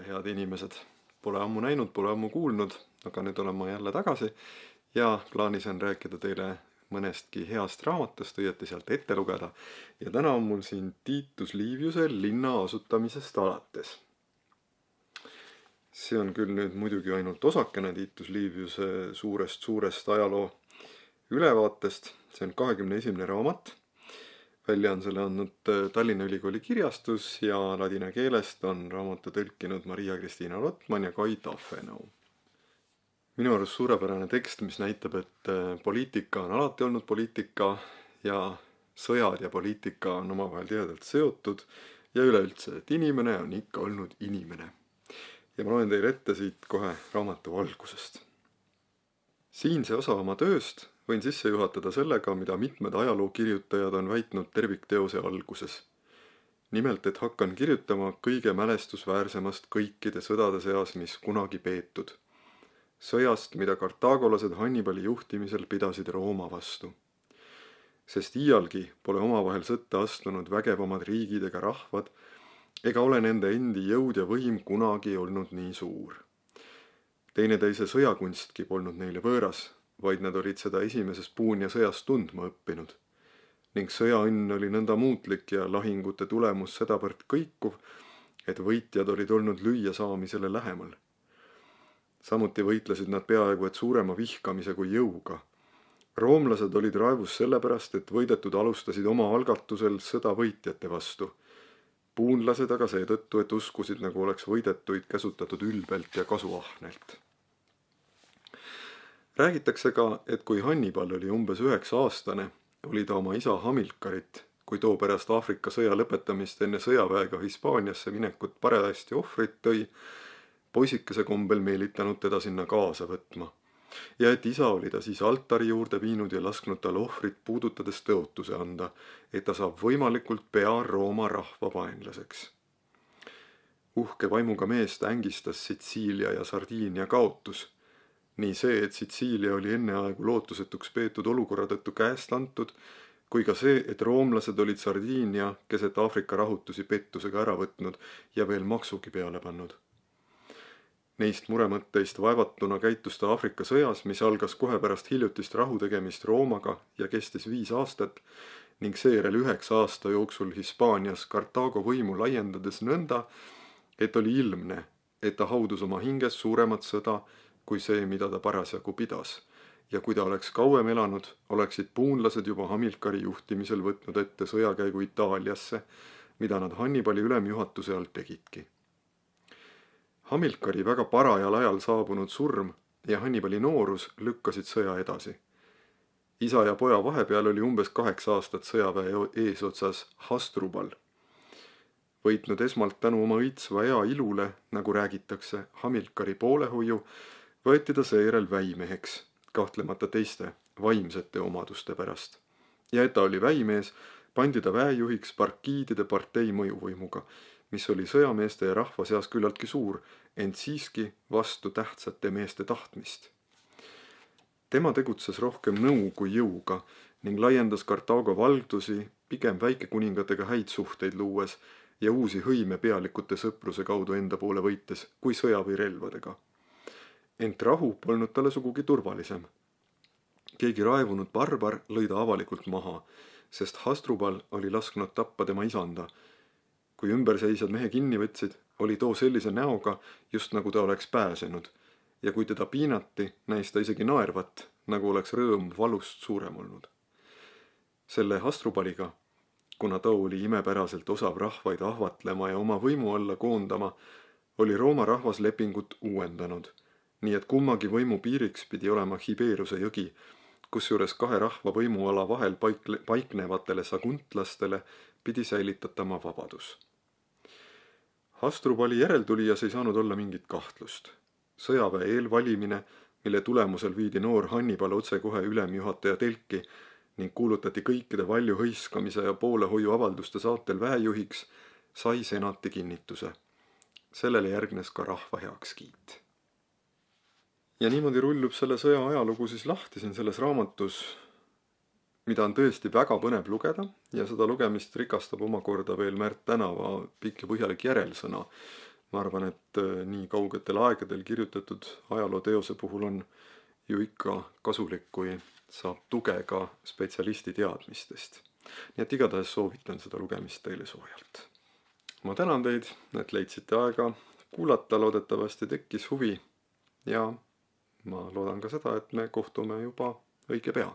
head inimesed! Pole ammu näinud, pole ammu kuulnud, aga nüüd olen ma jälle tagasi ja plaanis on rääkida teile mõnestki heast raamatust, õieti sealt ette lugeda. Ja täna on mul siin Titus Liiviuse Linna asutamisest alates. See on küll nüüd muidugi ainult osakene Titus Liiviuse suurest ajaloo ülevaatest. See on 21. raamat. Välja on selle andnud Tallinna Ülikooli kirjastus ja ladina keelest on raamatu tõlkinud Maria-Kristiina Lotman ja Kai Tafenau. Minu arust suurepärane tekst, mis näitab, et poliitika on alati olnud poliitika ja sõjad ja poliitika on omavahel tihedalt seotud ja üleüldse, et inimene on ikka olnud inimene. Ja ma loen teile ette siit kohe raamatu algusest. Siinse osa oma tööst võin sisse juhatada sellega, mida mitmed ajalookirjutajad on väitnud tervikteose alguses. Nimelt, et hakkan kirjutama kõige mälestusväärsemast kõikide sõdade seas, mis kunagi peetud. Sõjast, mida kartaagolased Hannibali juhtimisel pidasid Rooma vastu. Sest iialgi pole omavahel sõtta astunud vägevamad riigid ega rahvad, ega ole nende endi jõud ja võim kunagi olnud nii suur. Teineteise sõjakunstki polnud neile võõras, vaid nad olid seda esimeses Puunia sõjas tundma õppinud. Ning sõjaõnn oli nõnda muutlik ja lahingute tulemus sedavõrd kõikuv, et võitjad olid olnud lüüa saamisele lähemal. Samuti võitlesid nad peaaegu et suurema vihkamise kui jõuga. Roomlased olid raevus sellepärast, et võidetud alustasid oma algatusel sõda võitjate vastu. Puunlased aga seetõttu, et uskusid, nagu oleks võidetuid käsutatud ülbelt ja kasuahnelt. Räägitakse ka, et kui Hannibal oli umbes 9-aastane, oli ta oma isa Hamilkarit, kui too pärast Aafrika sõja lõpetamist enne sõjaväega Hispaaniasse minekut parajasti ohvrit tõi, poisikese kombel meelitanud teda sinna kaasa võtma. Ja et isa oli ta siis altari juurde viinud ja lasknud tal ohvrit puudutades tõotuse anda, et ta saab võimalikult pea Rooma rahva vaenlaseks. Uhke vaimuga meest ängistas Sitsiilia ja Sardiinia kaotus. Nii see, et Sitsiilia oli enne aegu lootusetuks peetud olukorra tõttu käest antud, kui ka see, et roomlased olid Sardiinia keset Aafrika rahutusi pettusega ära võtnud ja veel maksugi peale pannud. Neist muremõtteist vaevatuna käitus ta Aafrika sõjas, mis algas kohe pärast hiljutist rahutegemist Roomaga ja kestis 5 aastat ning seejärel 9 aasta jooksul Hispaanias Kartaago võimu laiendades nõnda, et oli ilmne, et ta haudus oma hinges suuremat sõda kui see, mida ta parasjagu pidas. Ja kui ta oleks kauem elanud, oleksid puunlased juba Hamilkari juhtimisel võtnud ette sõjakäigu Itaaliasse, mida nad Hannibali ülemjuhatuse all tegidki. Hamilkari väga parajal ajal saabunud surm ja Hannibali noorus lükkasid sõja edasi. Isa ja poja vahepeal oli umbes 8 aastat sõjaväe eesotsas Hasdrubal. Võitnud esmalt tänu oma õitsva ea ilule, nagu räägitakse, Hamilkari poolehoiu, võeti ta seejärel väimeheks, kahtlemata teiste vaimsete omaduste pärast. Ja et ta oli väimees, pandi ta väejuhiks parkiidide partei mõjuvõimuga, mis oli sõjameeste ja rahva seas küllaltki suur, ent siiski vastu tähtsate meeste tahtmist. Tema tegutses rohkem nõu kui jõuga ning laiendas Kartaago valdusi pigem väikekuningatega häid suhteid luues ja uusi hõime pealikute sõpruse kaudu enda poole võites kui sõja või relvadega. Ent rahu polnud talle sugugi turvalisem. Keegi raevunud barbar lõi ta avalikult maha, sest Hasdrubal oli lasknud tappa tema isanda. Kui ümberseisjad mehe kinni võtsid, oli too sellise näoga, just nagu ta oleks pääsenud, ja kui teda piinati, näis ta isegi naervat, nagu oleks rõõm valust suurem olnud. Selle Hasdrubaliga, kuna too oli imepäraselt osav rahvaid ahvatlema ja oma võimu alla koondama, oli Rooma rahvas lepingut uuendanud. Nii et kummagi võimu piiriks pidi olema Hiberuse jõgi, kusjuures 2 rahva võimuala vahel paiknevatele saguntlastele pidi säilitatama vabadus. Hasdrubali järeltulijas ei saanud olla mingit kahtlust. Sõjaväe eelvalimine, mille tulemusel viidi noor Hannibal otse kohe ülemjuhataja telki ning kuulutati kõikide valju hõiskamise ja poolehoiu avalduste saatel väejuhiks, sai senati kinnituse. Sellele järgnes ka rahva heakskiit. Ja niimoodi rullub selle sõja ajalugu siis lahti siin selles raamatus, mida on tõesti väga põnev lugeda ja seda lugemist rikastab omakorda veel Märt Tänava pikk ja põhjalik järelsõna, ma arvan, et nii kaugetel aegadel kirjutatud ajalooteose puhul on ju ikka kasulik, kui saab tuge ka spetsialisti teadmistest. Nii et igatahes soovitan seda lugemist teile soojalt. Ma tänan teid, et leidsite aega kuulata, loodetavasti tekkis huvi ja ma loodan ka seda, et me kohtume juba õige pea.